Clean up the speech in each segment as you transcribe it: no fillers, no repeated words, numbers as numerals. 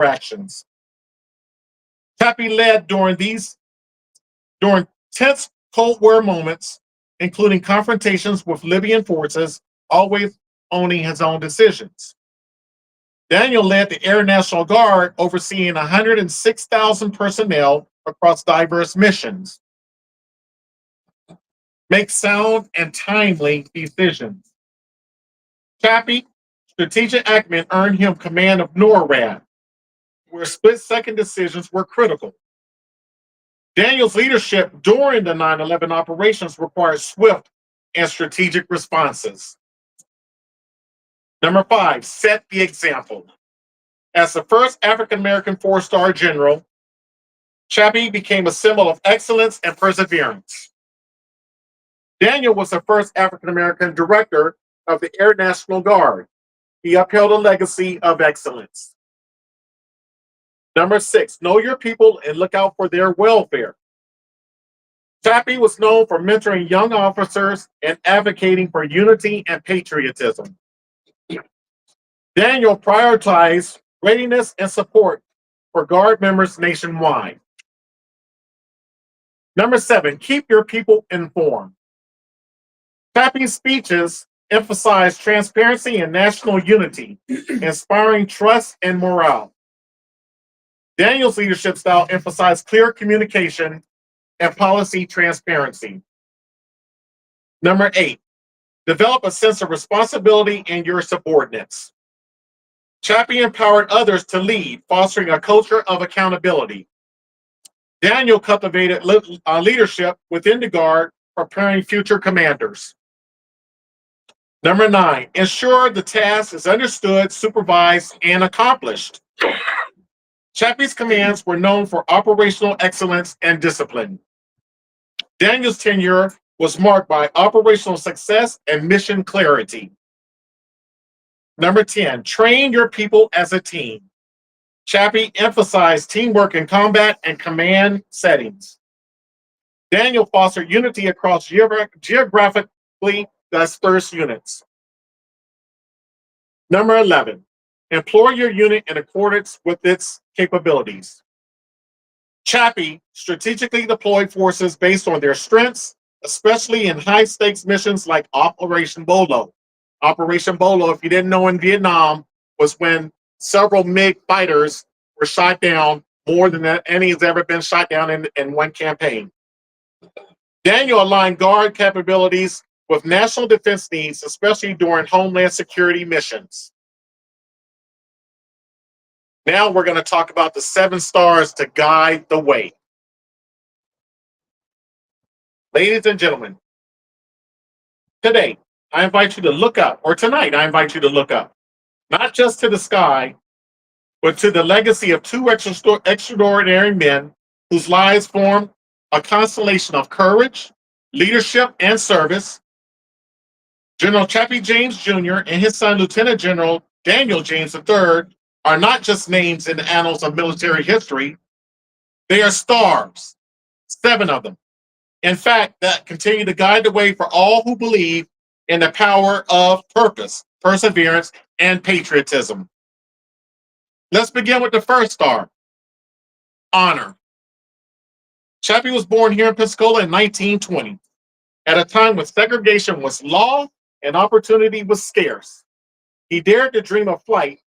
interactions. Chappie led during tense Cold War moments, including confrontations with Libyan forces, always owning his own decisions. Daniel led the Air National Guard, overseeing 106,000 personnel across diverse missions. Make sound and timely decisions. Chappie, strategic acumen earned him command of NORAD, where split-second decisions were critical. Daniel's leadership during the 9/11 operations required swift and strategic responses. Number 5, set the example. As the first African-American four-star general, Chappie became a symbol of excellence and perseverance. Daniel was the first African-American director of the Air National Guard. He upheld a legacy of excellence. Number 6, know your people and look out for their welfare. Chappie was known for mentoring young officers and advocating for unity and patriotism. Daniel prioritized readiness and support for Guard members nationwide. Number 7, keep your people informed. Chappie's speeches emphasized transparency and national unity, inspiring trust and morale. Daniel's leadership style emphasized clear communication and policy transparency. Number 8, develop a sense of responsibility in your subordinates. Chappie empowered others to lead, fostering a culture of accountability. Daniel cultivated leadership within the Guard, preparing future commanders. Number 9, ensure the task is understood, supervised, and accomplished. Chappie's commands were known for operational excellence and discipline. Daniel's tenure was marked by operational success and mission clarity. Number 10, train your people as a team. Chappie emphasized teamwork in combat and command settings. Daniel fostered unity across geographically dispersed units. Number 11, employ your unit in accordance with its capabilities. Chappie strategically deployed forces based on their strengths, especially in high-stakes missions like Operation Bolo. Operation Bolo, if you didn't know, in Vietnam, was when several MiG fighters were shot down, more than any has ever been shot down in one campaign. Daniel aligned Guard capabilities with national defense needs, especially during homeland security missions. Now we're going to talk about the 7 stars to guide the way. Ladies and gentlemen, today I invite you to look up, or tonight I invite you to look up, not just to the sky, but to the legacy of 2 extraordinary men whose lives formed a constellation of courage, leadership, and service. General Chappie James Jr. and his son, Lieutenant General Daniel James III, are not just names in the annals of military history. They are stars, 7 of them. In fact, that continue to guide the way for all who believe in the power of purpose, perseverance, and patriotism. Let's begin with the first star, honor. Chappie was born here in Pensacola in 1920, at a time when segregation was law and opportunity was scarce. He dared to dream of flight.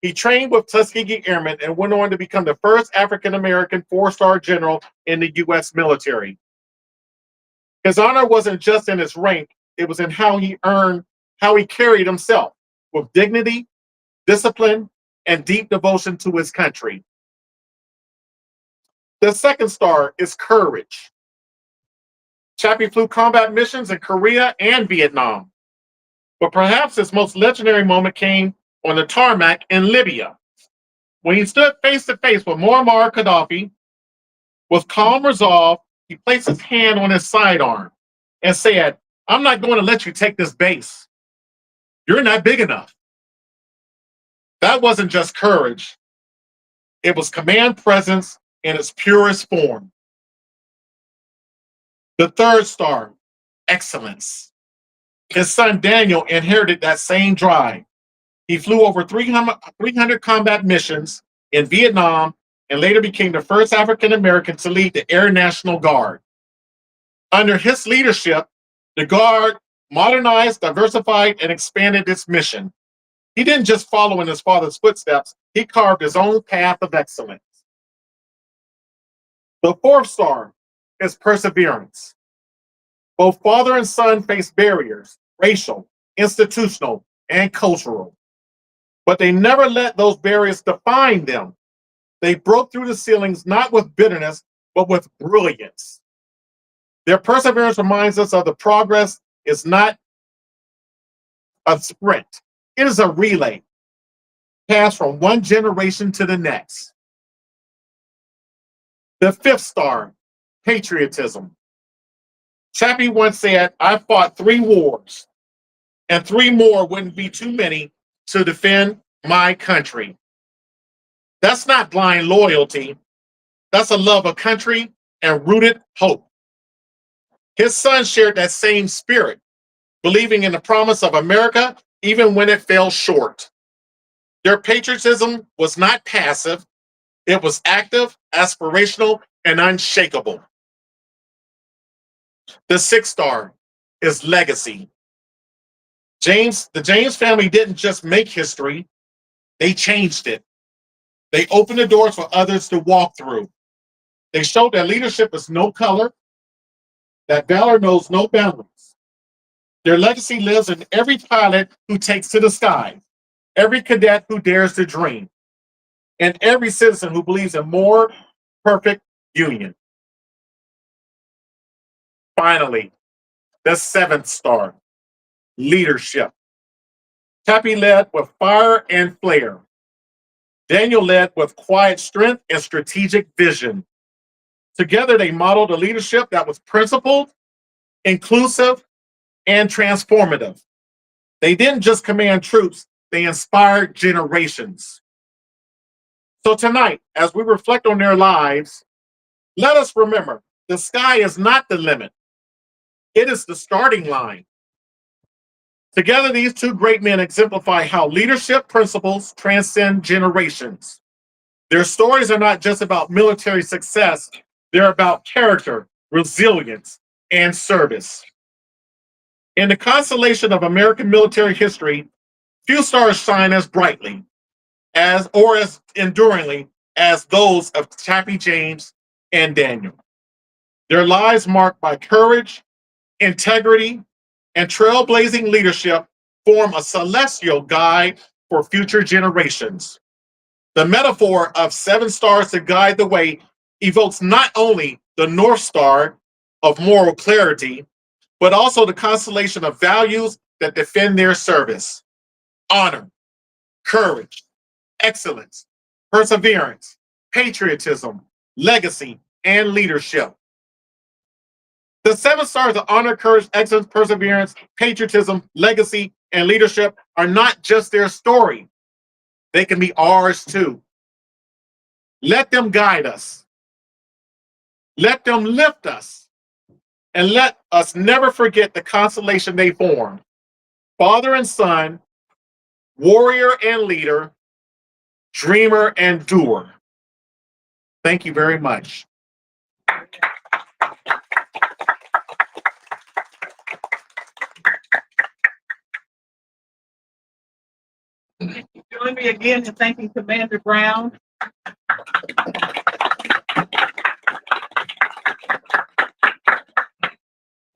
He trained with Tuskegee Airmen and went on to become the first African-American 4-star general in the U.S. military. His honor wasn't just in his rank, it was in how he carried himself with dignity, discipline, and deep devotion to his country. The second star is courage. Chappie flew combat missions in Korea and Vietnam, but perhaps his most legendary moment came on the tarmac in Libya, when he stood face to face with Muammar Gaddafi. With calm resolve, he placed his hand on his sidearm and said, "I'm not going to let you take this base. You're not big enough." That wasn't just courage, it was command presence in its purest form. The third star, excellence. His son Daniel inherited that same drive. He flew over 300 combat missions in Vietnam and later became the first African American to lead the Air National Guard. Under his leadership, the Guard modernized, diversified, and expanded its mission. He didn't just follow in his father's footsteps, he carved his own path of excellence. The fourth star is perseverance. Both father and son faced barriers, racial, institutional, and cultural. But they never let those barriers define them. They broke through the ceilings not with bitterness, but with brilliance. Their perseverance reminds us of the progress is not a sprint, it is a relay passed from one generation to the next. The fifth star, patriotism. Chappie once said, I fought 3 wars, and 3 more wouldn't be too many to defend my country. That's not blind loyalty. That's a love of country and rooted hope. His son shared that same spirit, believing in the promise of America even when it fell short. Their patriotism was not passive, it was active, aspirational, and unshakable. The sixth star is legacy. The James family didn't just make history, they changed it. They opened the doors for others to walk through. They showed that leadership is no color, that valor knows no boundaries. Their legacy lives in every pilot who takes to the sky, every cadet who dares to dream, and every citizen who believes in more perfect union. Finally, the seventh star, leadership. Chappie led with fire and flair. Daniel led with quiet strength and strategic vision. Together, they modeled a leadership that was principled, inclusive, and transformative. They didn't just command troops, they inspired generations. So tonight, as we reflect on their lives, let us remember the sky is not the limit, it is the starting line. Together, these 2 great men exemplify how leadership principles transcend generations. Their stories are not just about military success, they're about character, resilience, and service. In the constellation of American military history, few stars shine as brightly as enduringly as those of Chappie James and Daniel. Their lives marked by courage, integrity, and trailblazing leadership form a celestial guide for future generations. The metaphor of 7 stars to guide the way evokes not only the North Star of moral clarity, but also the constellation of values that defend their service: honor, courage, excellence, perseverance, patriotism, legacy, and leadership. The 7 stars of honor, courage, excellence, perseverance, patriotism, legacy, and leadership are not just their story. They can be ours too. Let them guide us. Let them lift us. And let us never forget the constellation they form: father and son, warrior and leader, dreamer and doer. Thank you very much. Join me again in thanking Commander Brown.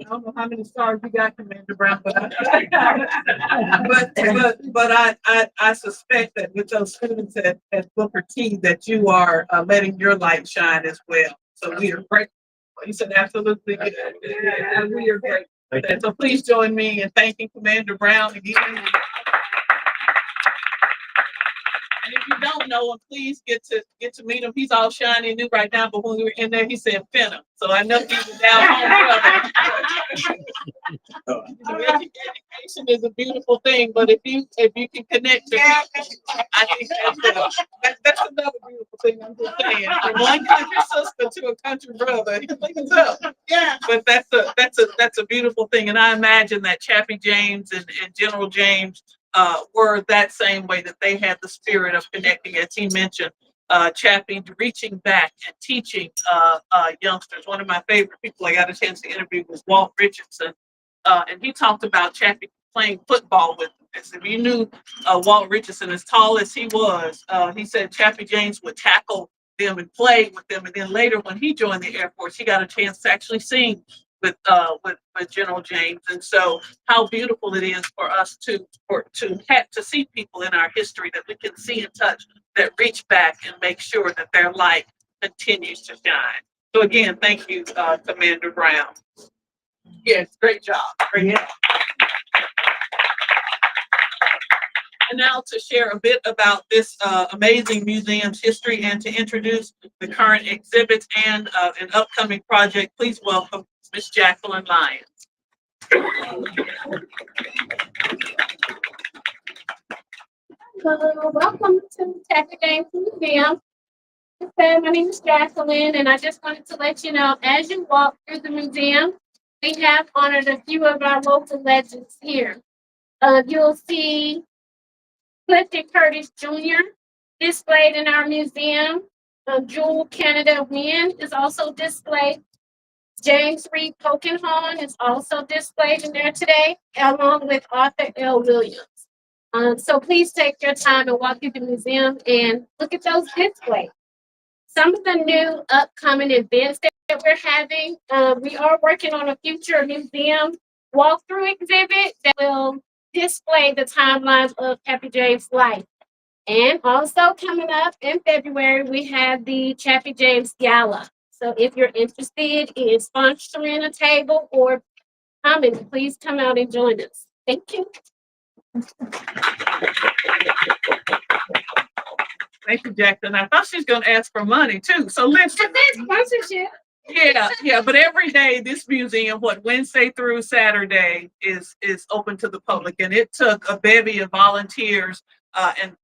I don't know how many stars you got, Commander Brown, but I suspect that with those students at Booker T that you are letting your light shine as well. So we are grateful. You said absolutely. Yeah, we are grateful. So please join me in thanking Commander Brown again. And if you don't know him, please get to meet him. He's all shiny and new right now, but when we were in there, he said Phantom. So I know he's a down home brother. Education is a beautiful thing, but if you can connect to people, I think that's another beautiful thing. I'm just saying, from one country sister to a country brother, it's up. Yeah. But that's a beautiful thing, and I imagine that Chappie James and General James were that same way, that they had the spirit of connecting, as he mentioned, Chappie reaching back and teaching youngsters. One of my favorite people I got a chance to interview was Walt Richardson, and he talked about Chappie playing football with him. As if you knew Walt Richardson, as tall as he was, he said Chappie James would tackle them and play with them. And then later, when he joined the Air Force, he got a chance to actually sing with General James. And so, how beautiful it is for us to have to see people in our history that we can see and touch, that reach back and make sure that their light continues to shine. So again, thank you, Commander Brown. Yes, great job. Great job. And now to share a bit about this amazing museum's history and to introduce the current exhibits and an upcoming project, please welcome Ms. Jacqueline Lyons. Hello, welcome to Chappie James Museum. My name is Jacqueline, and I just wanted to let you know, as you walk through the museum, we have honored a few of our local legends here. You'll see Clifton Curtis Jr. displayed in our museum. Jewel Canada Wynn is also displayed. James Reed Polkinghorne is also displayed in there today, along with Arthur L. Williams. So please take your time and walk through the museum and look at those displays. Some of the new upcoming events that we're having, we are working on a future museum walkthrough exhibit that will display the timelines of Chappie James' life. And also coming up in February, we have the Chappie James Gala. So if you're interested in sponsoring a table or coming, please come out and join us. Thank you. Thank you, Jackson. I thought she was going to ask for money too. So listen. Sponsorship. Yeah. But every day, this museum, Wednesday through Saturday, is open to the public, and it took a bevy of volunteers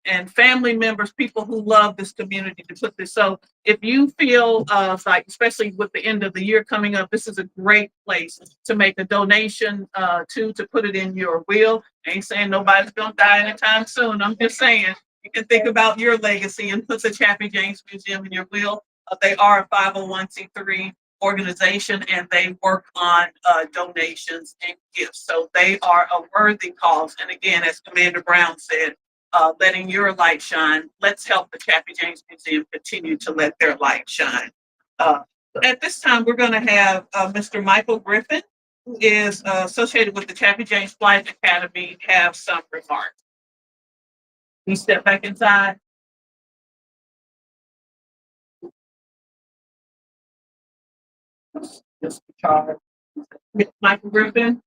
and family members, people who love this community, to put this. So if you feel like, especially with the end of the year coming up, this is a great place to make a donation to put it in your will. I ain't saying nobody's gonna die anytime soon. I'm just saying you can think about your legacy and put the Chappie James Museum in your will. They are a 501c3 organization, and they work on donations and gifts. So they are a worthy cause. And again, as Commander Brown said, letting your light shine. Let's help the Chappie James Museum continue to let their light shine. At this time, we're going to have Mr. Michael Griffin, who is associated with the Chappie James Flight Academy, have some remarks. Can you step back inside? Mr. Charles. Michael Griffin.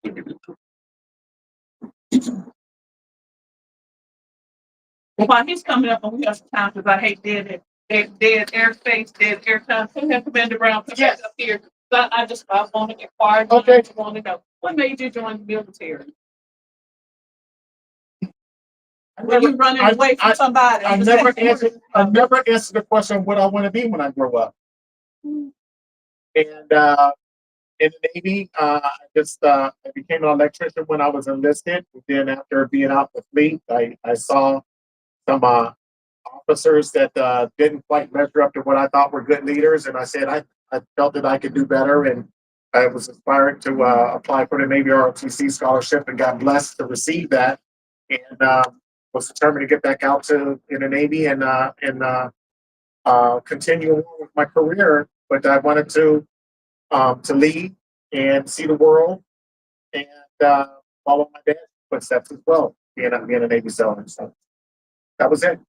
Well, while he's coming up, and we have some time because I hate dead airspace, dead air time. So we have Commander Brown come back up here. But I want to inquire. Okay. I want to know what made you join the military? Were you running away from somebody? I never answered the question of what I want to be when I grow up. And in the Navy, I became an electrician when I was enlisted. Then after being out the fleet, I saw some officers that didn't quite measure up to what I thought were good leaders, and I said I felt that I could do better, and I was inspired to apply for the Navy ROTC scholarship and got blessed to receive that, and was determined to get back out in the Navy and continue on with my career. But I wanted to lead and see the world and follow my dad's footsteps as well, being a Navy sailor. So that was it.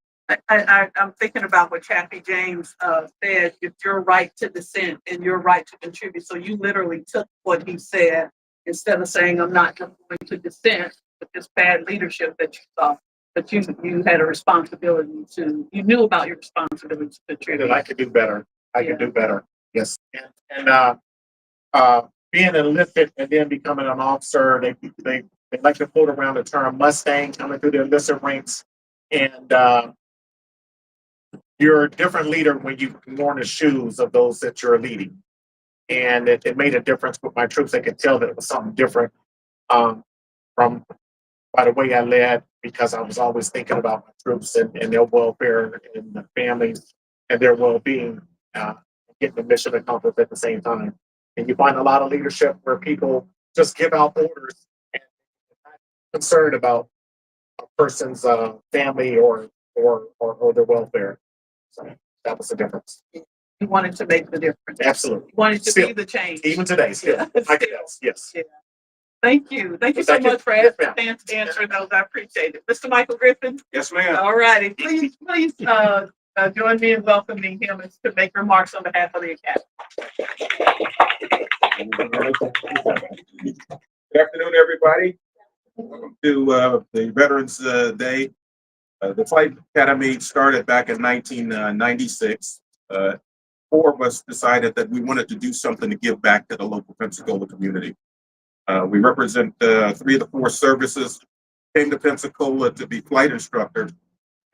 I'm thinking about what Chappie James said, it's your right to dissent and your right to contribute. So you literally took what he said instead of saying, I'm not going to dissent, but this bad leadership that you saw, but you had a responsibility you knew about your responsibility to contribute. I could do better. I could do better. Yes. And being enlisted and then becoming an officer, they like to float around the term Mustang coming through the enlisted ranks. And you're a different leader when you've worn the shoes of those that you're leading. And it made a difference with my troops. They could tell that it was something different from by the way I led, because I was always thinking about my troops and their welfare and the families and their well-being, getting the mission accomplished at the same time. And you find a lot of leadership where people just give out orders and not concerned about a person's family or their welfare. So that was the difference. You wanted to make the difference. Absolutely. You wanted to Still, be the change. even today, still. Yeah, I can still. yes. Yeah. Thank you. Thank you so Thank you. much for Yes, ma'am. answering those. I appreciate it. Mr. Michael Griffin. Yes, ma'am. All righty. Please, join me in welcoming him to make remarks on behalf of the Academy. Good afternoon, everybody. Welcome to the Veterans Day. The Flight Academy started back in 1996. Four of us decided that we wanted to do something to give back to the local Pensacola community. We represent 3 of the 4 services, came to Pensacola to be flight instructors,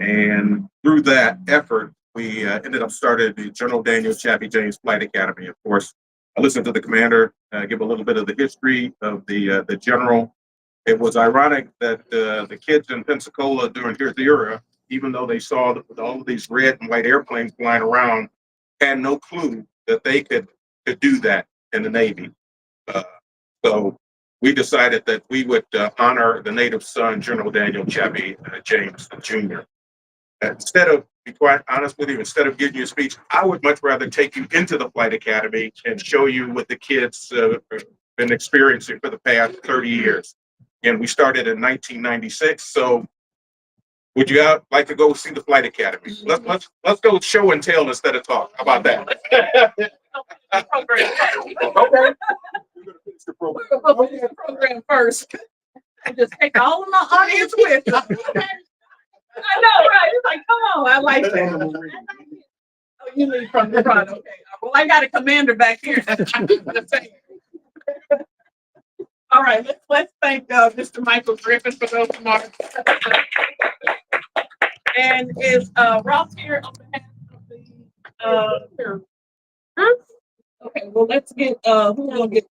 and through that effort, we ended up starting the General Daniel Chappie James Flight Academy. Of course, I listened to the commander give a little bit of the history of the general. It was ironic that the kids in Pensacola during his era, even though they saw all of these red and white airplanes flying around, had no clue that they could do that in the Navy. So we decided that we would honor the native son, General Daniel Chappie James Jr. Instead of, to be quite honest with you, instead of giving you a speech, I would much rather take you into the Flight Academy and show you what the kids have been experiencing for the past 30 years. And we started in 1996. So would you like to go see the Flight Academy? Let's go show and tell instead of talk. How about that? Okay. We're We're gonna finish the program first. And just take all of my audience with us. I know, right? It's like, come on, I like that. Oh, you leave from the front, okay. Well, I got a commander back here. All right, let's thank Mr. Michael Griffin for those remarks. And is Ross here on behalf of the Okay, well, let's get who's gonna get